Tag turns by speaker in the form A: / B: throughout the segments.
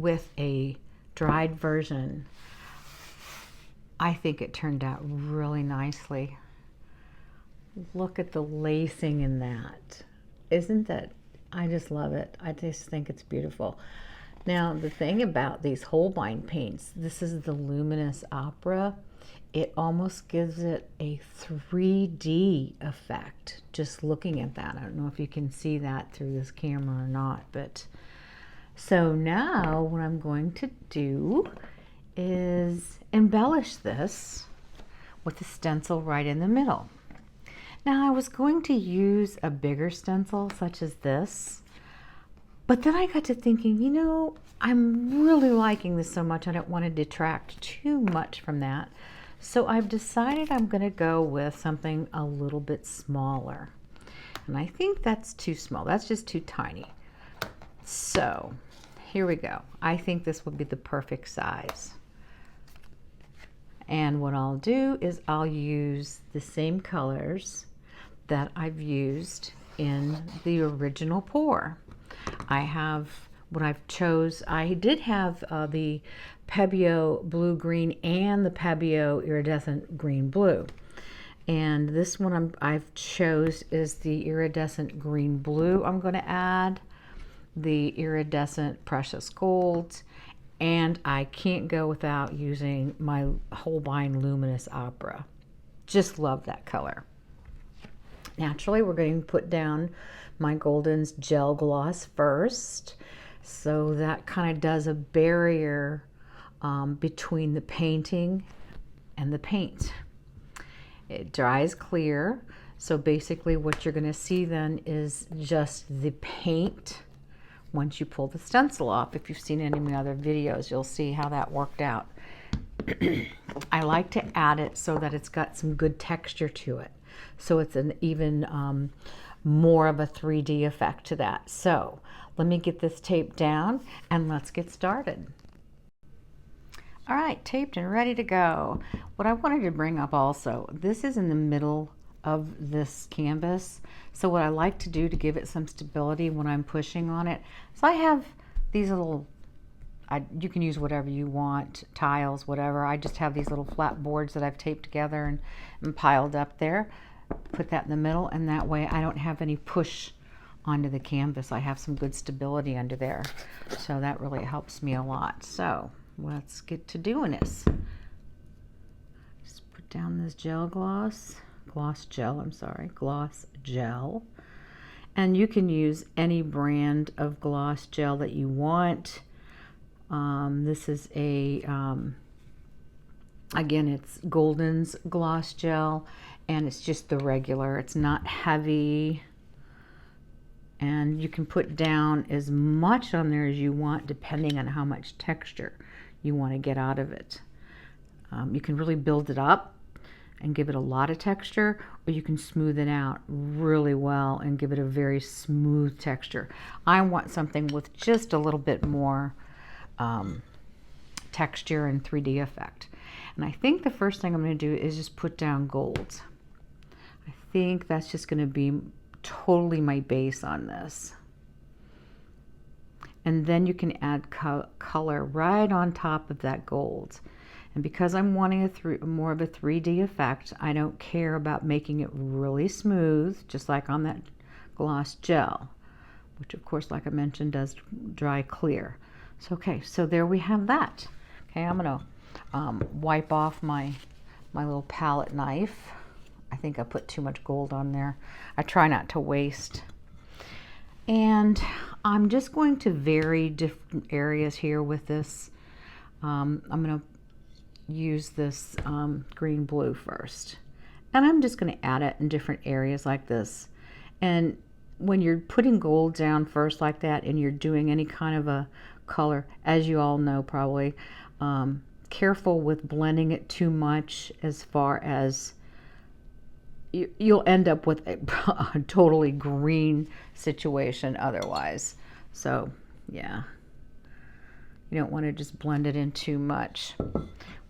A: with a dried version, I think it turned out really nicely. Look at the lacing in that. Isn't that, I just love it. I just think it's beautiful. Now, the thing about these Holbein paints, this is the luminous opera. It almost gives it a 3D effect, just looking at that. I don't know if you can see that through this camera or not, but so now what I'm going to do is embellish this with a stencil right in the middle. Now, I was going to use a bigger stencil such as this, but then I got to thinking, you know, I'm really liking this so much, I don't want to detract too much from that. So I've decided I'm going to go with something a little bit smaller. And I think that's too small. That's just too tiny. So here we go. I think this will be the perfect size. And what I'll do is I'll use the same colors that I've used in the original pour. I have what I've chose. I did have the Pebeo blue green and the Pebeo iridescent green blue. And this one I've chose is the iridescent green blue. I'm going to add the iridescent precious gold, and I can't go without using my Holbein luminous opera. Just love that color. Naturally, we're going to put down my Golden's gel gloss first, so that kind of does a barrier between the painting and the paint. It dries clear, so basically what you're going to see then is just the paint once you pull the stencil off. If you've seen any of my other videos, you'll see how that worked out. I like to add it so that it's got some good texture to it, so it's an even more of a 3D effect to that. So let me get this taped down and let's get started. All right, taped and ready to go. What I wanted to bring up also, this is in the middle of this canvas. So what I like to do to give it some stability when I'm pushing on it, so I have these little, you can use whatever you want, tiles, whatever. I just have these little flat boards that I've taped together and piled up there. Put that in the middle, and that way I don't have any push onto the canvas. I have some good stability under there. So that really helps me a lot. So let's get to doing this. Just put down this gloss gel. And you can use any brand of gloss gel that you want. This is a, again, it's Golden's gloss gel, and it's just the regular. It's not heavy. And you can put down as much on there as you want depending on how much texture you want to get out of it. You can really build it up and give it a lot of texture, or you can smooth it out really well and give it a very smooth texture. I want something with just a little bit more texture and 3D effect. And I think the first thing I'm going to do is just put down gold. I think that's just going to be totally my base on this. And then you can add color right on top of that gold. And because I'm wanting more of a 3D effect, I don't care about making it really smooth, just like on that gloss gel, which of course, like I mentioned, does dry clear. So, okay, so there we have that. Okay, I'm gonna wipe off my little palette knife. I think I put too much gold on there. I try not to waste. And I'm just going to vary different areas here with this. I'm gonna use this green blue first. And I'm just gonna add it in different areas like this. And when you're putting gold down first like that and you're doing any kind of a color, as you all know probably, careful with blending it too much, as far as you'll end up with a totally green situation otherwise. So yeah, you don't want to just blend it in too much.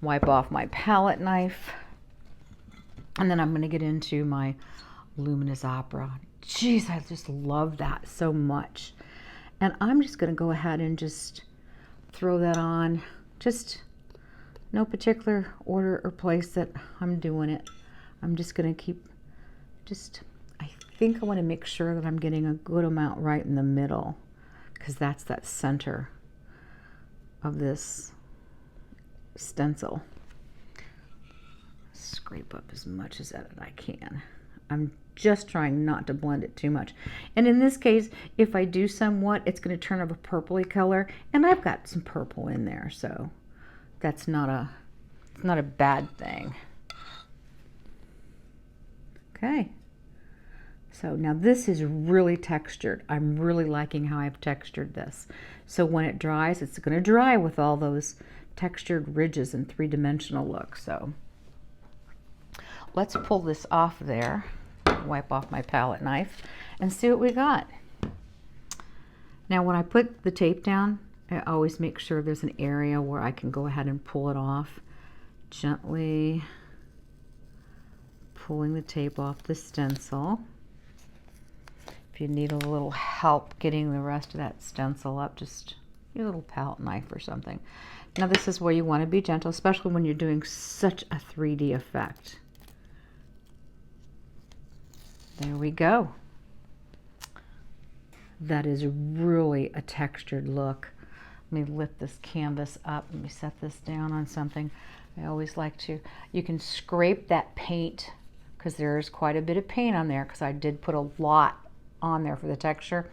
A: Wipe off my palette knife, and then I'm going to get into my luminous opera. Jeez, I just love that so much. And I'm just going to go ahead and just throw that on. Just no particular order or place that I'm doing it. I'm just gonna keep, I think I wanna make sure that I'm getting a good amount right in the middle, because that's that center of this stencil. Scrape up as much as that I can. I'm just trying not to blend it too much. And in this case, if I do somewhat, it's going to turn up a purpley color, and I've got some purple in there, so that's not a bad thing. Okay. So now this is really textured. I'm really liking how I've textured this. So when it dries, it's going to dry with all those textured ridges and three-dimensional look. So let's pull this off there, wipe off my palette knife, and see what we got. Now when I put the tape down, I always make sure there's an area where I can go ahead and pull it off. Gently pulling the tape off the stencil. If you need a little help getting the rest of that stencil up, just use a little palette knife or something. Now this is where you want to be gentle, especially when you're doing such a 3D effect. There we go. That is really a textured look. Let me lift this canvas up. Let me set this down on something. I always like to, you can scrape that paint, because there's quite a bit of paint on there, because I did put a lot on there for the texture.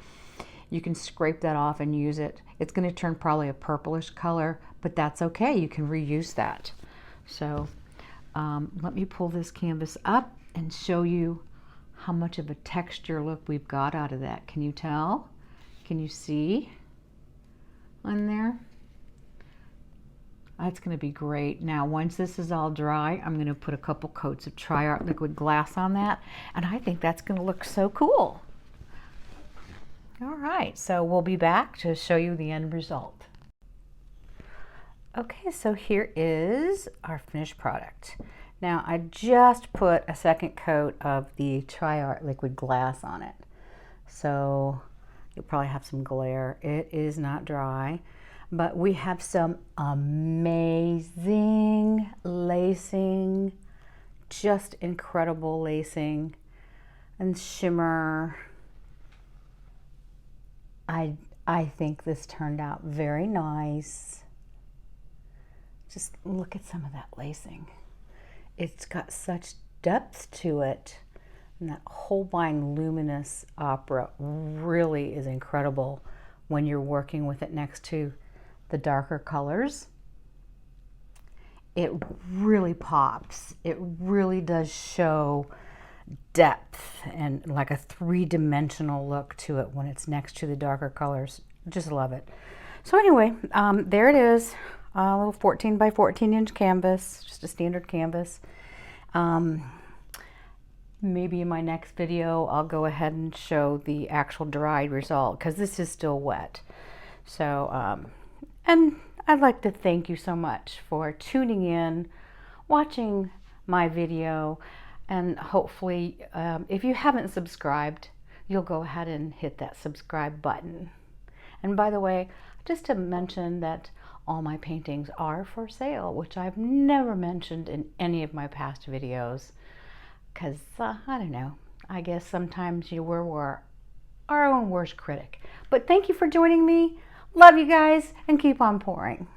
A: You can scrape that off and use it. It's going to turn probably a purplish color, but that's okay. You can reuse that. So let me pull this canvas up and show you how much of a texture look we've got out of that. Can you tell? Can you see on there? That's going to be great. Now once this is all dry, I'm going to put a couple coats of Tri-Art liquid glass on that, and I think that's going to look so cool. All right, so we'll be back to show you the end result. Okay, so here is our finished product. Now I just put a second coat of the Tri-Art liquid glass on it, so you'll probably have some glare. It is not dry, but we have some amazing lacing, just incredible lacing and shimmer. I think this turned out very nice. Just look at some of that lacing. It's got such depth to it. And that Holbein luminous opera really is incredible when you're working with it next to the darker colors. It really pops. It really does show depth and like a three-dimensional look to it when it's next to the darker colors. Just love it. So anyway, there it is, a little 14 by 14 inch canvas, just a standard canvas. Maybe in my next video I'll go ahead and show the actual dried result, because this is still wet. So and I'd like to thank you so much for tuning in, watching my video, and hopefully if you haven't subscribed, you'll go ahead and hit that subscribe button. And by the way, just to mention that all my paintings are for sale, which I've never mentioned in any of my past videos, because I don't know, I guess sometimes we're our own worst critic. But thank you for joining me. Love you guys, and keep on pouring.